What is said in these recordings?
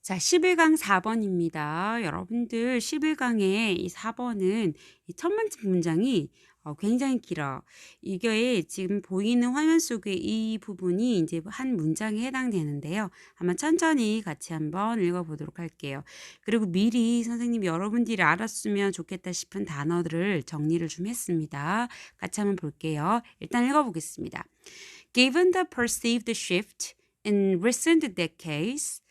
자, 11강 4번입니다. 여러분들 11강의 이 4번은 이 첫 번째 문장이 굉장히 길어. 이게 지금 보이는 화면 속에 이 부분이 이제 한 문장에 해당되는데요. 한번 천천히 같이 한번 읽어보도록 할게요. 그리고 미리 선생님이 여러분들이 알았으면 좋겠다 싶은 단어들을 정리를 좀 했습니다. 같이 한번 볼게요. 일단 읽어보겠습니다. Given the perceived shift in recent decades,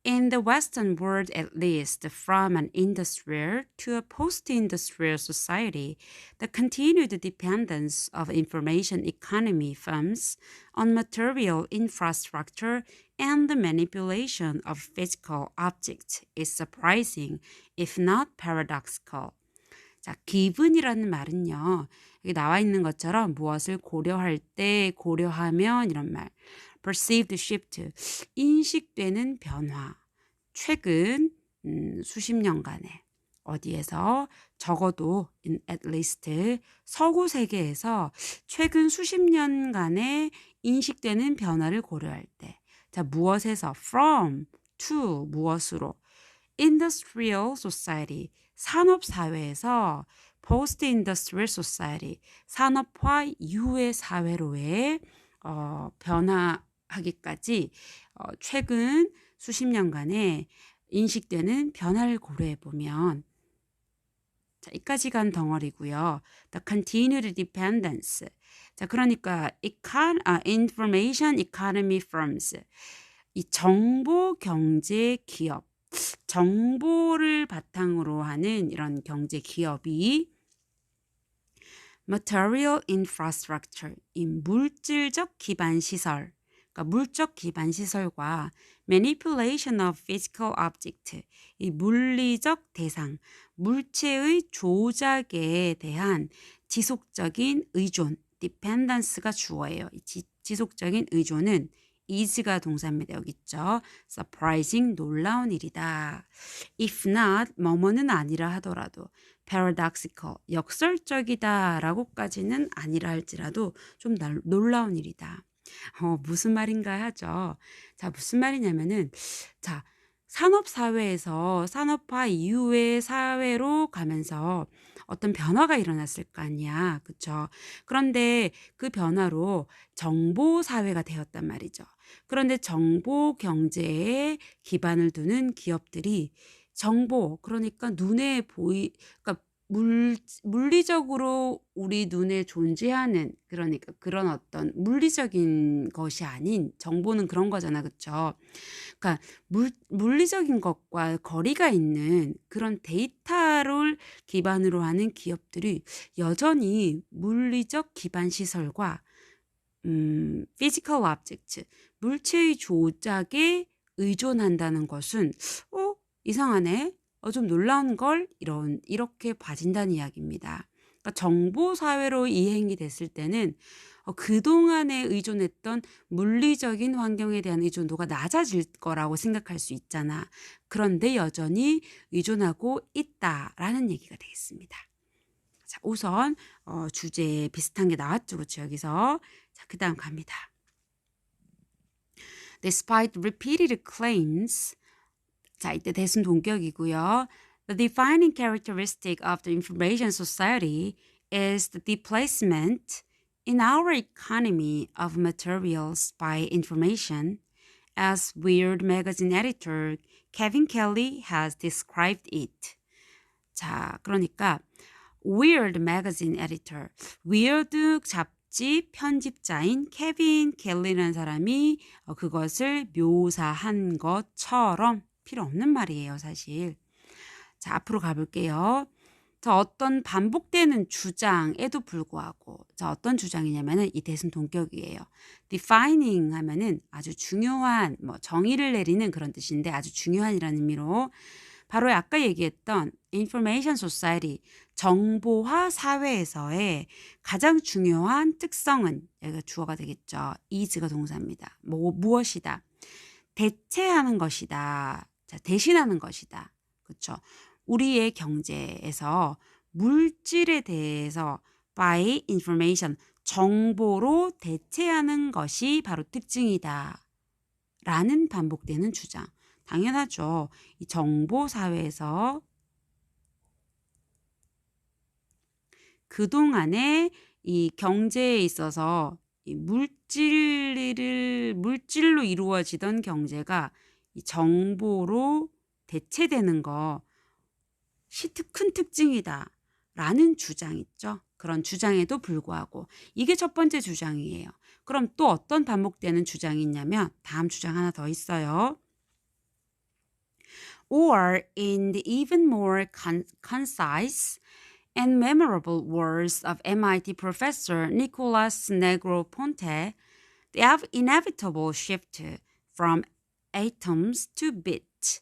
in the Western world at least, from an industrial to a post-industrial society, the continued dependence of information economy firms on material infrastructure and the manipulation of physical objects is surprising, if not paradoxical. 자, given이라는 말은요, 여기 나와 있는 것처럼 무엇을 고려할 때, 고려하면 이런 말. perceived shift, 인식되는 변화. 최근 수십 년간에 어디에서 적어도 at least 서구 세계에서 최근 수십 년간에 인식되는 변화를 고려할 때. 자, 무엇에서 from to 무엇으로 industrial society 산업 사회에서 post industrial society 산업화 이후의 사회로의 변화하기까지 최근 수십 년간에 인식되는 변화를 고려해 보면 자, 이까지 간 덩어리고요. The continued dependence. 자, 그러니까 information economy firms. 이 정보 경제 기업, 정보를 바탕으로 하는 이런 경제 기업이 material infrastructure, 이 물질적 기반 시설, 그러니까 물적 기반 시설과 manipulation of physical object, 이 물리적 대상, 물체의 조작에 대한 지속적인 의존, dependence가 주어예요. 지속적인 의존은 is가 동사입니다. 여기 있죠. surprising, 놀라운 일이다. if not, 뭐뭐는 아니라 하더라도 paradoxical, 역설적이다 라고까지는 아니라 할지라도 좀 놀라운 일이다. 무슨 말인가 하죠. 자, 무슨 말이냐면은, 자, 산업사회에서 산업화 이후의 사회로 가면서 어떤 변화가 일어났을 거 아니야. 그쵸? 그런데 그 변화로 정보사회가 되었단 말이죠. 그런데 정보 경제에 기반을 두는 기업들이 정보, 그러니까 눈에 그러니까 물리적으로 우리 눈에 존재하는 그러니까 그런 어떤 물리적인 것이 아닌 정보는 그런 거잖아. 그쵸? 그러니까 물리적인 것과 거리가 있는 그런 데이터를 기반으로 하는 기업들이 여전히 물리적 기반 시설과 physical objects, 물체의 조작에 의존한다는 것은 이상하네. 좀 놀라운 걸 이렇게 봐진다는 이야기입니다. 그러니까 정보 사회로 이행이 됐을 때는 그동안에 의존했던 물리적인 환경에 대한 의존도가 낮아질 거라고 생각할 수 있잖아. 그런데 여전히 의존하고 있다라는 얘기가 되겠습니다. 자, 우선 주제에 비슷한 게 나왔죠. 그렇죠? 여기서. 자, 그 다음 갑니다. Despite repeated claims, 자, 이때 대순 동격이고요. The defining characteristic of the information society is the displacement in our economy of materials by information, as Weird magazine editor Kevin Kelly has described it. 자, 그러니까 Weird magazine editor, Weird 잡지 편집자인 케빈 켈리라는 사람이 그것을 묘사한 것처럼 필요 없는 말이에요, 사실. 자, 앞으로 가볼게요. 자, 어떤 반복되는 주장에도 불구하고, 자, 어떤 주장이냐면은 이 대승 동격이에요. defining 하면은 아주 중요한, 정의를 내리는 그런 뜻인데 아주 중요한이라는 의미로 바로 아까 얘기했던 information society, 정보화 사회에서의 가장 중요한 특성은, 여기가 주어가 되겠죠. is가 동사입니다. 무엇이다? 대체하는 것이다. 자, 대신하는 것이다. 그렇죠? 우리의 경제에서 물질에 대해서 by information, 정보로 대체하는 것이 바로 특징이다. 라는 반복되는 주장. 당연하죠. 이 정보 사회에서 그동안에 이 경제에 있어서 이 물질로 이루어지던 경제가 이 정보로 대체되는 거 큰 특징이다 라는 주장 있죠. 그런 주장에도 불구하고 이게 첫 번째 주장이에요. 그럼 또 어떤 반복되는 주장이 있냐면 다음 주장 하나 더 있어요. Or in the even more concise and memorable words of MIT professor Nicolas Negroponte, the inevitable shift from atoms to bits.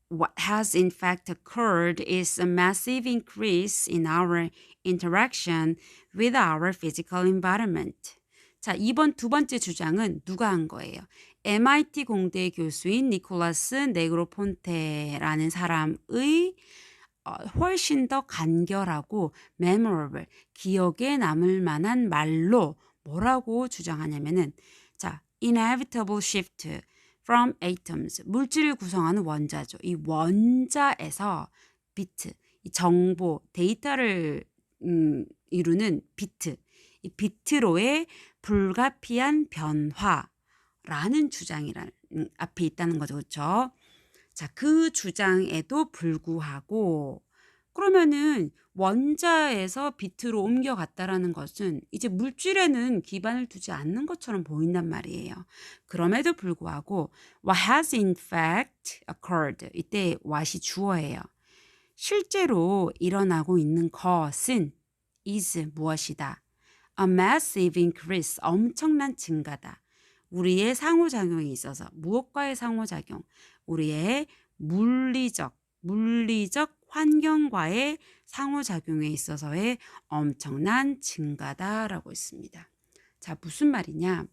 What has in fact occurred is a massive increase in our interaction with our physical environment. 자, 이번 두 번째 주장은 누가 한 거예요? MIT 공대 교수인 니콜라스 네그로폰테라는 사람의 훨씬 더 간결하고 memorable, 기억에 남을 만한 말로 뭐라고 주장하냐면은 자, inevitable shift from atoms, 물질을 구성하는 원자죠. 이 원자에서 비트, 이 정보, 데이터를 이루는 비트, 이 비트로의 불가피한 변화라는 주장이라는 앞에 있다는 거죠. 그렇죠? 자, 그 주장에도 불구하고 그러면은 원자에서 비트로 옮겨갔다라는 것은 이제 물질에는 기반을 두지 않는 것처럼 보인단 말이에요. 그럼에도 불구하고 what has in fact occurred, 이때 what이 주어예요. 실제로 일어나고 있는 것은 is 무엇이다. A massive increase, 엄청난 증가다. 우리의 상호작용에 있어서 무엇과의 상호작용? 우리의 물리적 환경과의 상호작용에 있어서의 엄청난 증가다라고 있습니다. 자, 무슨 말이냐?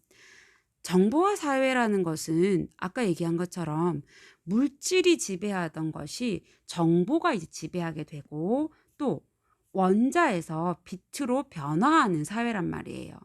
정보화 사회라는 것은 아까 얘기한 것처럼 물질이 지배하던 것이 정보가 이제 지배하게 되고 또 원자에서 빛으로 변화하는 사회란 말이에요.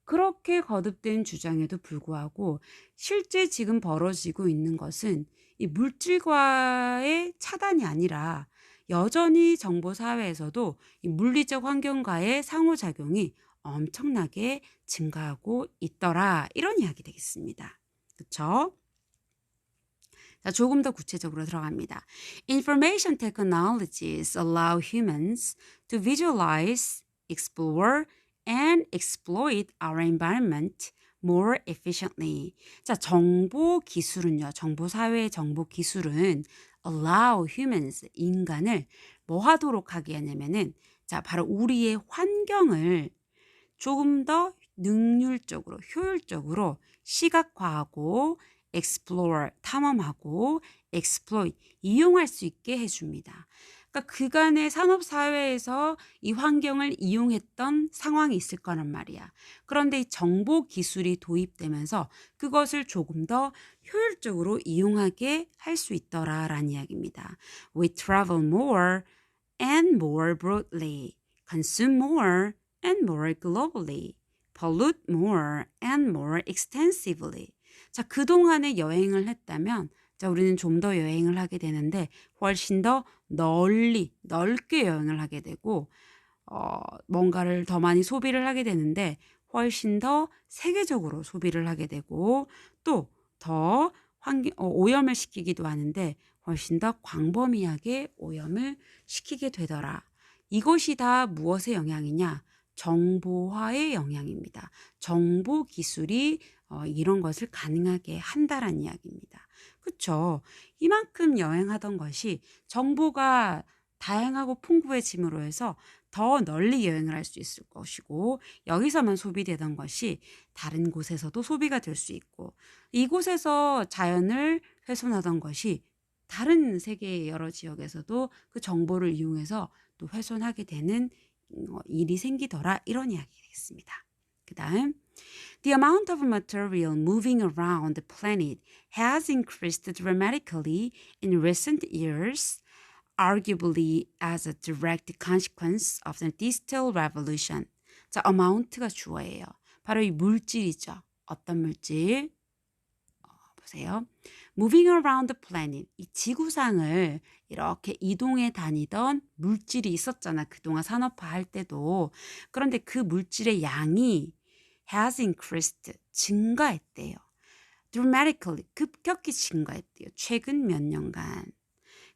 그렇게 거듭된 주장에도 불구하고 실제 지금 벌어지고 있는 것은 이 물질과의 차단이 아니라 여전히 정보 사회에서도 이 물리적 환경과의 상호작용이 엄청나게 증가하고 있더라. 이런 이야기 되겠습니다. 그렇죠? 자, 조금 더 구체적으로 들어갑니다. Information technologies allow humans to visualize, explore, and exploit our environment more efficiently. 자, 정보 기술은요. 정보 사회의 정보 기술은 allow humans, 인간을 뭐 하도록 하게 하냐면은 자, 바로 우리의 환경을 조금 더 능률적으로, 효율적으로 시각화하고 explore, 탐험하고 exploit, 이용할 수 있게 해줍니다. 그러니까 그간의 산업사회에서 이 환경을 이용했던 상황이 있을 거란 말이야. 그런데 이 정보 기술이 도입되면서 그것을 조금 더 효율적으로 이용하게 할 수 있더라라는 이야기입니다. We travel more and more broadly, consume more and more globally, pollute more and more extensively. 자, 그동안에 여행을 했다면 자, 우리는 좀 더 여행을 하게 되는데 훨씬 더 넓게 여행을 하게 되고 뭔가를 더 많이 소비를 하게 되는데 훨씬 더 세계적으로 소비를 하게 되고 또 더 오염을 시키기도 하는데 훨씬 더 광범위하게 오염을 시키게 되더라. 이것이 다 무엇의 영향이냐? 정보화의 영향입니다. 정보 기술이 이런 것을 가능하게 한다라는 이야기입니다. 그렇죠? 이만큼 여행하던 것이 정보가 다양하고 풍부해짐으로 해서 더 널리 여행을 할 수 있을 것이고 여기서만 소비되던 것이 다른 곳에서도 소비가 될 수 있고 이곳에서 자연을 훼손하던 것이 다른 세계의 여러 지역에서도 그 정보를 이용해서 또 훼손하게 되는 일이 생기더라 이런 이야기겠습니다. 그 다음 The amount of material moving around the planet has increased dramatically in recent years, arguably as a direct consequence of the digital revolution. 자, amount가 주어예요. 바로 이 물질이죠. 어떤 물질? 보세요. Moving around the planet. 이 지구상을 이렇게 이동해 다니던 물질이 있었잖아. 그동안 산업화 할 때도. 그런데 그 물질의 양이 has increased. 증가했대요. Dramatically. 급격히 증가했대요. 최근 몇 년간.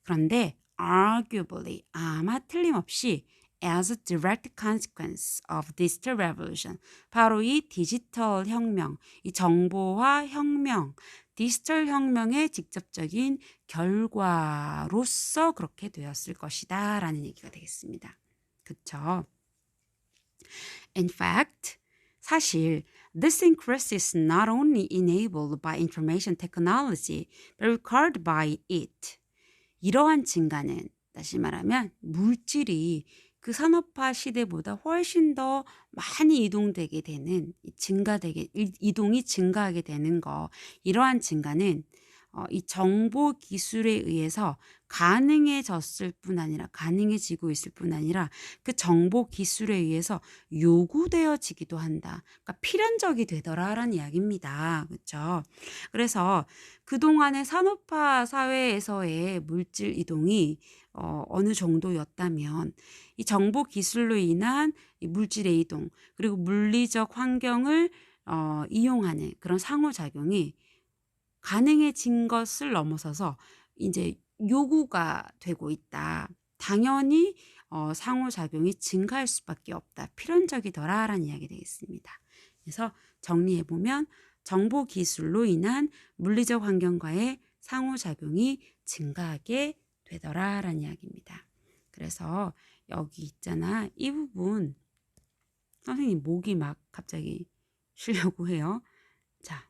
그런데 arguably. 아마 틀림없이 as a direct consequence of digital revolution. 바로 이 디지털 혁명, 이 정보화 혁명, 디지털 혁명의 직접적인 결과로서 그렇게 되었을 것이다 라는 얘기가 되겠습니다. 그쵸? In fact, 사실 this increase is not only enabled by information technology, but required by it. 이러한 증가는 다시 말하면 물질이 그 산업화 시대보다 훨씬 더 많이 이동되게 되는 이동이 증가하게 되는 거 이러한 증가는 이 정보 기술에 의해서 가능해지고 있을 뿐 아니라 그 정보 기술에 의해서 요구되어지기도 한다. 그러니까 필연적이 되더라라는 이야기입니다. 그렇죠? 그래서 그동안의 산업화 사회에서의 물질 이동이 어느 정도였다면 이 정보 기술로 인한 이 물질의 이동 그리고 물리적 환경을 이용하는 그런 상호작용이 가능해진 것을 넘어서서 이제 요구가 되고 있다. 당연히 상호작용이 증가할 수밖에 없다. 필연적이더라라는 이야기 되겠습니다. 그래서 정리해보면 정보 기술로 인한 물리적 환경과의 상호작용이 증가하게 되더라라는 이야기입니다. 그래서 여기 있잖아. 이 부분 선생님 목이 막 갑자기 쉬려고 해요. 자,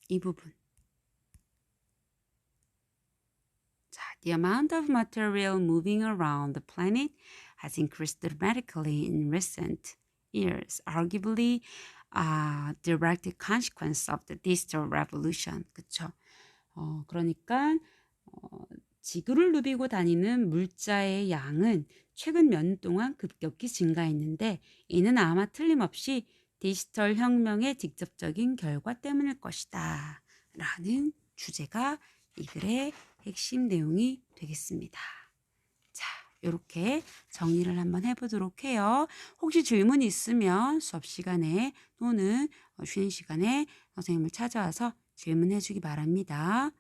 이 부분. 자, the amount of material moving around the planet has increased dramatically in recent years, arguably a direct consequence of the digital revolution. 그쵸? 그러니까 지구를 누비고 다니는 물자의 양은 최근 몇 년 동안 급격히 증가했는데 이는 아마 틀림없이 디지털 혁명의 직접적인 결과 때문일 것이다. 라는 주제가 이 글의 핵심 내용이 되겠습니다. 자, 이렇게 정리를 한번 해보도록 해요. 혹시 질문이 있으면 수업 시간에 또는 쉬는 시간에 선생님을 찾아와서 질문해 주기 바랍니다.